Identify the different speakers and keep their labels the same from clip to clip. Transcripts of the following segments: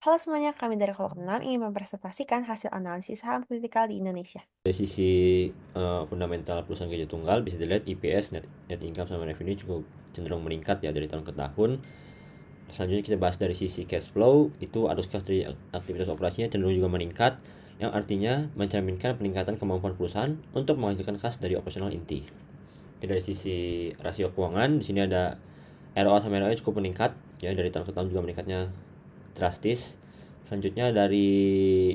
Speaker 1: Halo semuanya, kami dari Kelompok 6 ingin mempresentasikan hasil analisis saham kritikal di Indonesia.
Speaker 2: Dari sisi fundamental perusahaan gaji tunggal bisa dilihat EPS, net income sama revenue cukup cenderung meningkat ya dari tahun ke tahun. Selanjutnya kita bahas dari sisi cash flow, itu arus kas dari aktivitas operasinya cenderung juga meningkat, yang artinya mencerminkan peningkatan kemampuan perusahaan untuk menghasilkan kas dari operasional inti. Jadi dari sisi rasio keuangan, di sini ada ROA sama ROE cukup meningkat ya, dari tahun ke tahun juga meningkatnya drastis. Selanjutnya dari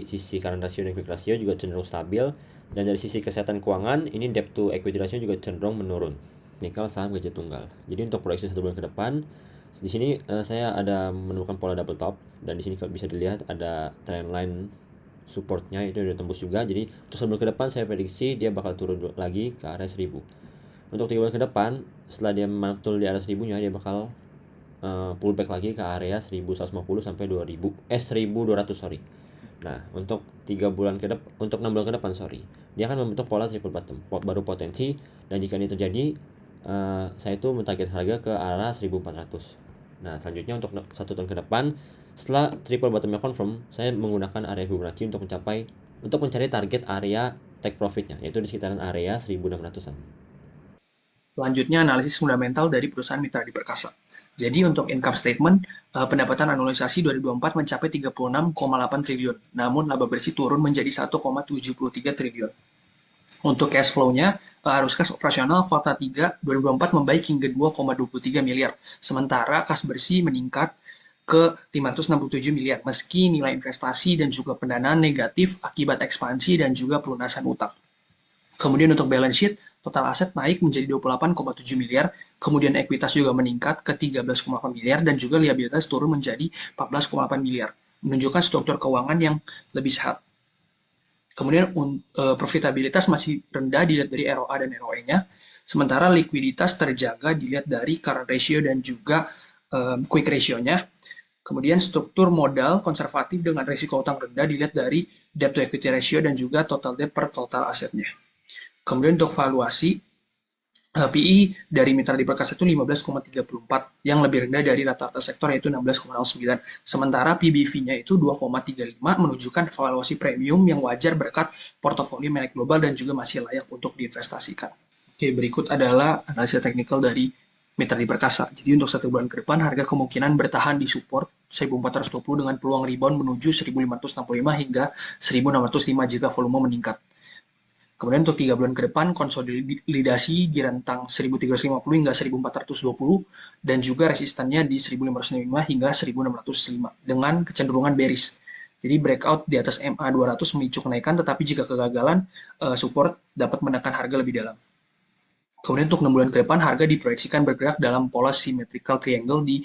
Speaker 2: sisi current ratio dan quick ratio juga cenderung stabil, dan dari sisi kesehatan keuangan ini debt to equity ratio juga cenderung menurun. Nikal saham gaji tunggal. Jadi untuk proyeksi 1 bulan ke depan, di sini saya ada menemukan pola double top, dan di sini kalau bisa dilihat ada trendline supportnya itu udah tembus juga. Jadi untuk 1 bulan ke depan saya prediksi dia bakal turun lagi ke area 1000. Untuk 3 bulan ke depan, setelah dia mantul di area 1000-nya, dia bakal pullback lagi ke area 1150 sampai 1200, sorry. Nah, untuk 6 bulan ke depan, sorry. Dia akan membentuk pola triple bottom, baru potensi, dan jika ini terjadi, saya itu mentarget harga ke arah 1400. Nah, selanjutnya untuk 1 tahun ke depan, setelah triple bottomnya confirm, saya menggunakan area Fibonacci untuk mencari target area take profitnya, yaitu di sekitaran area 1600-an.
Speaker 3: Selanjutnya, analisis fundamental dari perusahaan mitra diperkasa. Jadi untuk income statement, pendapatan annualisasi 2024 mencapai 36,8 triliun, namun laba bersih turun menjadi 1,73 triliun. Untuk cash flow-nya, arus kas operasional kuartal 3 2024 membaik hingga 2,23 miliar, sementara kas bersih meningkat ke 567 miliar, meski nilai investasi dan juga pendanaan negatif akibat ekspansi dan juga pelunasan utang. Kemudian untuk balance sheet, total aset naik menjadi 28,7 miliar, kemudian ekuitas juga meningkat ke 13,8 miliar, dan juga liabilitas turun menjadi 14,8 miliar, menunjukkan struktur keuangan yang lebih sehat. Kemudian profitabilitas masih rendah dilihat dari ROA dan ROE-nya, sementara likuiditas terjaga dilihat dari current ratio dan juga quick ratio-nya. Kemudian struktur modal konservatif dengan risiko utang rendah dilihat dari debt to equity ratio dan juga total debt per total asetnya. Kemudian untuk valuasi, PI dari mitra diperkasa itu 15,34 yang lebih rendah dari rata-rata sektor yaitu 16,09. Sementara PBV-nya itu 2,35 menunjukkan valuasi premium yang wajar berkat portofolio merek global dan juga masih layak untuk diinvestasikan. Oke, berikut adalah analisa teknikal dari mitra diperkasa. Jadi untuk 1 bulan ke depan harga kemungkinan bertahan di support 1420 dengan peluang rebound menuju 1565 hingga 1605 jika volume meningkat. Kemudian untuk 3 bulan ke depan, konsolidasi di rentang 1350 hingga 1420 dan juga resistannya di 1505 hingga 1605 dengan kecenderungan bearish. Jadi breakout di atas MA 200 memicu kenaikan, tetapi jika kegagalan, support dapat menekan harga lebih dalam. Kemudian untuk 6 bulan ke depan, harga diproyeksikan bergerak dalam pola symmetrical triangle di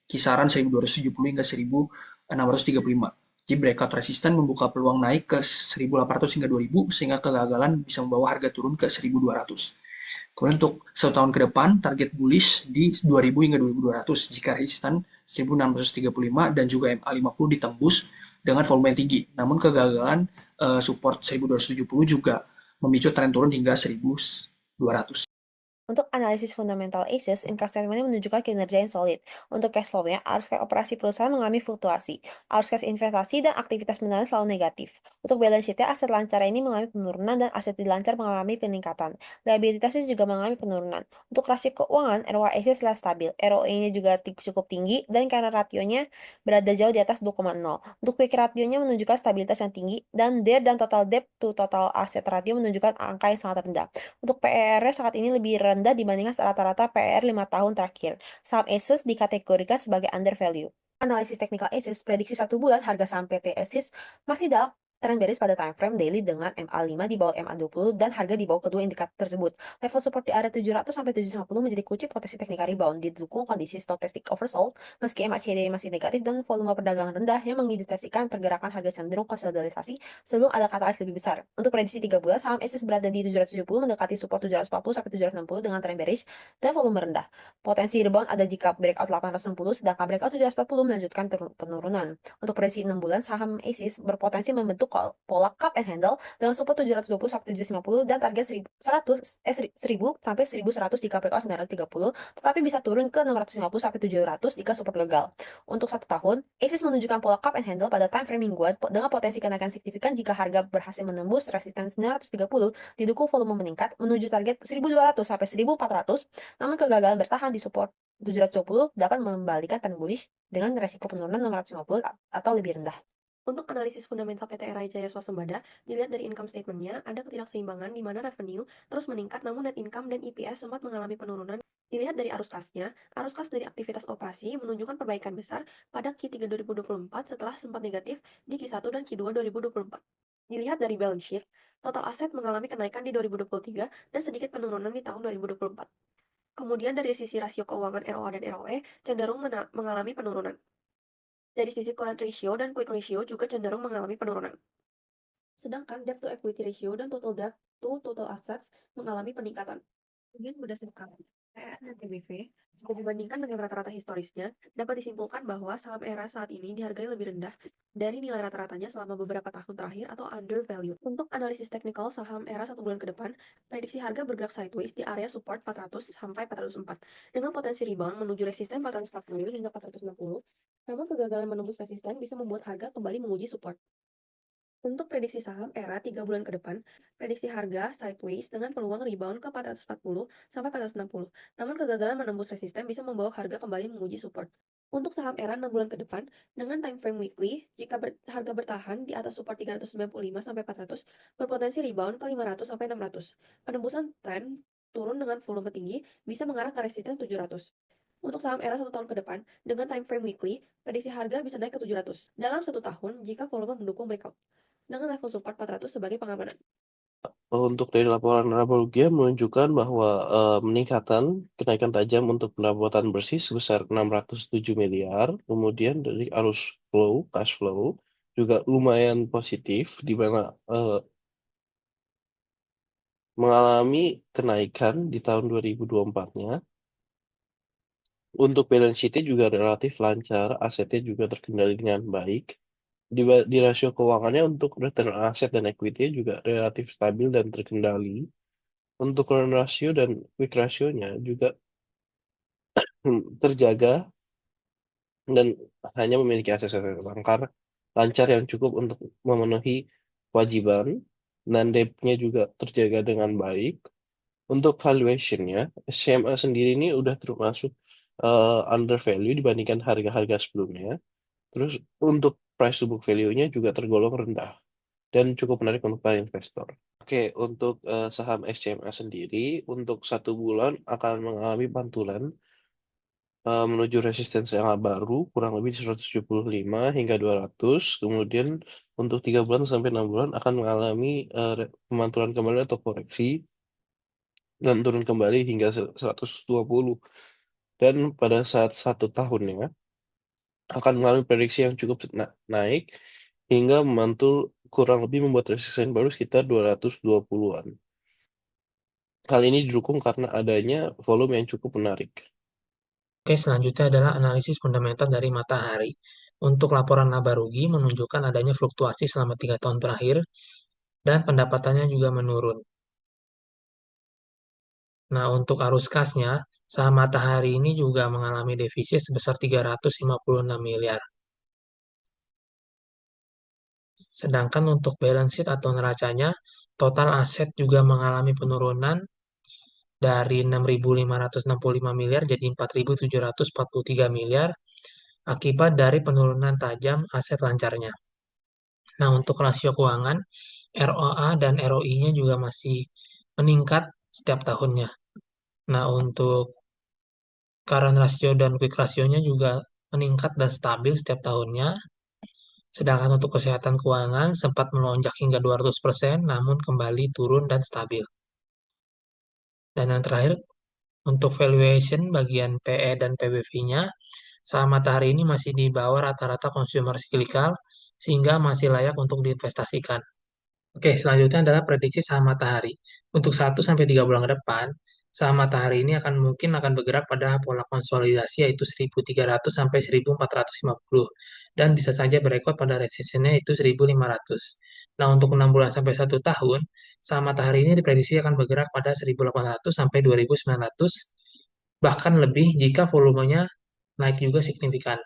Speaker 3: kisaran 1270 hingga 1635. Jadi breakout resisten membuka peluang naik ke 1800 hingga 2000 sehingga kegagalan bisa membawa harga turun ke 1200. Kemudian untuk 1 tahun ke depan target bullish di 2000 hingga 2200 jika resisten 1635 dan juga MA50 ditembus dengan volume yang tinggi. Namun kegagalan support 1270 juga memicu tren turun hingga 1200.
Speaker 1: Untuk analisis fundamental ASIS, income statement menunjukkan kinerja yang solid. Untuk cash flow-nya, arus cash operasi perusahaan mengalami fluktuasi. Arus cash investasi dan aktivitas pendanaan selalu negatif. Untuk balance sheet-nya, aset lancar ini mengalami penurunan dan aset dilancar mengalami peningkatan. Liabilitasnya juga mengalami penurunan. Untuk rasio keuangan, ROA ASIS telah stabil. ROE-nya juga cukup tinggi dan karena rationya berada jauh di atas 2,0. Untuk quick ratio-nya menunjukkan stabilitas yang tinggi dan DER dan total debt to total asset ratio menunjukkan angka yang sangat rendah. Untuk PER saat ini lebih rendah dibandingkan rata-rata PER 5 tahun terakhir. Saham ASUS dikategorikan sebagai under value. Analisis teknikal ASIS prediksi 1 bulan harga saham PT ASIS masih dalam tren bearish pada time frame daily dengan MA5 di bawah MA20 dan harga di bawah kedua indikator tersebut. Level support di area 700 sampai 750 menjadi kunci potensi teknikal rebound didukung kondisi stochastic oversold meski MACD masih negatif dan volume perdagangan rendah yang mengindikasikan pergerakan harga cenderung konsolidasi sebelum ada katalis lebih besar. Untuk prediksi 3 bulan, saham ASIS berada di 770 mendekati support 740 sampai 760 dengan tren bearish dan volume rendah. Potensi rebound ada jika breakout 860 sedangkan breakout 740 melanjutkan penurunan. Untuk prediksi 6 bulan, saham ASIS berpotensi membentuk pola cup and handle dengan support 720 sampai 750 dan target 1000 sampai 1100 jika breakout 930, tetapi bisa turun ke 650 sampai 700 jika support gagal. Untuk 1 tahun, ASIS menunjukkan pola cup and handle pada time frame mingguan dengan potensi kenaikan signifikan jika harga berhasil menembus resistance 930, didukung volume meningkat menuju target 1200 sampai 1400, namun kegagalan bertahan di support 720 dapat membalikan trend bullish dengan resiko penurunan 650 atau lebih rendah.
Speaker 4: Untuk analisis fundamental PT Era Jaya Swasembada, dilihat dari income statement-nya, ada ketidakseimbangan di mana revenue terus meningkat namun net income dan EPS sempat mengalami penurunan. Dilihat dari arus kas dari aktivitas operasi menunjukkan perbaikan besar pada Q3 2024 setelah sempat negatif di Q1 dan Q2 2024. Dilihat dari balance sheet, total aset mengalami kenaikan di 2023 dan sedikit penurunan di tahun 2024. Kemudian dari sisi rasio keuangan ROA dan ROE cenderung mengalami penurunan. Dari sisi current ratio dan quick ratio juga cenderung mengalami penurunan. Sedangkan debt to equity ratio dan total debt to total assets mengalami peningkatan. Kemudian berdasarkan PER dan PBV, jika dibandingkan dengan rata-rata historisnya, dapat disimpulkan bahwa saham Era saat ini dihargai lebih rendah dari nilai rata-ratanya selama beberapa tahun terakhir atau undervalued. Untuk analisis teknikal saham Era 1 bulan ke depan, prediksi harga bergerak sideways di area support 400 sampai 404 dengan potensi rebound menuju resisten 440 hingga 460. Namun kegagalan menembus resisten bisa membuat harga kembali menguji support. Untuk prediksi saham Era 3 bulan ke depan, prediksi harga sideways dengan peluang rebound ke 440 sampai 460. Namun kegagalan menembus resisten bisa membawa harga kembali menguji support. Untuk saham Era 6 bulan ke depan, dengan time frame weekly, jika harga bertahan di atas support 395 sampai 400, berpotensi rebound ke 500 sampai 600. Penembusan tren turun dengan volume tinggi bisa mengarah ke resisten 700. Untuk saham Era 1 tahun ke depan, dengan time frame weekly, prediksi harga bisa naik ke 700 dalam 1 tahun jika volume mendukung breakout, dengan level support 400 sebagai pengamanan.
Speaker 5: Untuk dari laporan laba rugi menunjukkan bahwa kenaikan tajam untuk pendapatan bersih sebesar 607 miliar, kemudian dari arus cash flow juga lumayan positif di mana mengalami kenaikan di tahun 2024-nya. Untuk balance sheet-nya juga relatif lancar, asetnya juga terkendali dengan baik. Di rasio keuangannya untuk return on asset dan equity juga relatif stabil dan terkendali. Untuk current ratio dan quick ratio-nya juga terjaga dan hanya memiliki aset-aset lancar yang cukup untuk memenuhi kewajiban, dan debt-nya juga terjaga dengan baik. Untuk valuation-nya, SCMA sendiri ini udah termasuk undervalue dibandingkan harga-harga sebelumnya. Terus untuk price to book value-nya juga tergolong rendah dan cukup menarik untuk para investor. Oke, untuk saham SCMA sendiri untuk 1 bulan akan mengalami pantulan menuju resistensi yang baru kurang lebih 175 hingga 200. Kemudian untuk 3 bulan sampai 6 bulan akan mengalami pemantulan kembali atau koreksi dan turun kembali hingga 120. Dan pada saat 1 tahunnya akan mengalami prediksi yang cukup naik hingga memantul kurang lebih membuat resisten baru sekitar 220-an. Hal ini didukung karena adanya volume yang cukup menarik.
Speaker 6: Oke, selanjutnya adalah analisis fundamental dari Matahari. Untuk laporan laba rugi menunjukkan adanya fluktuasi selama 3 tahun terakhir dan pendapatannya juga menurun. Nah, untuk arus kasnya, saham Matahari ini juga mengalami defisit sebesar 356 miliar. Sedangkan untuk balance sheet atau neracanya, total aset juga mengalami penurunan dari 6.565 miliar jadi 4.743 miliar akibat dari penurunan tajam aset lancarnya. Nah, untuk rasio keuangan, ROA dan ROI-nya juga masih meningkat setiap tahunnya. Nah, untuk current ratio dan quick ratio-nya juga meningkat dan stabil setiap tahunnya. Sedangkan untuk kesehatan keuangan sempat melonjak hingga 200%, namun kembali turun dan stabil. Dan yang terakhir, untuk valuation bagian PE dan PBV-nya, saham Matahari ini masih di bawah rata-rata consumer cyclical, sehingga masih layak untuk diinvestasikan. Oke, selanjutnya adalah prediksi saham Matahari. Untuk 1-3 bulan ke depan, saham matahari ini mungkin akan bergerak pada pola konsolidasi yaitu 1.300 sampai 1.450 dan bisa saja berekor pada resistance-nya yaitu 1.500. Nah, untuk 6 bulan sampai 1 tahun, saham matahari ini diprediksi akan bergerak pada 1.800 sampai 2.900 bahkan lebih jika volumenya naik juga signifikan.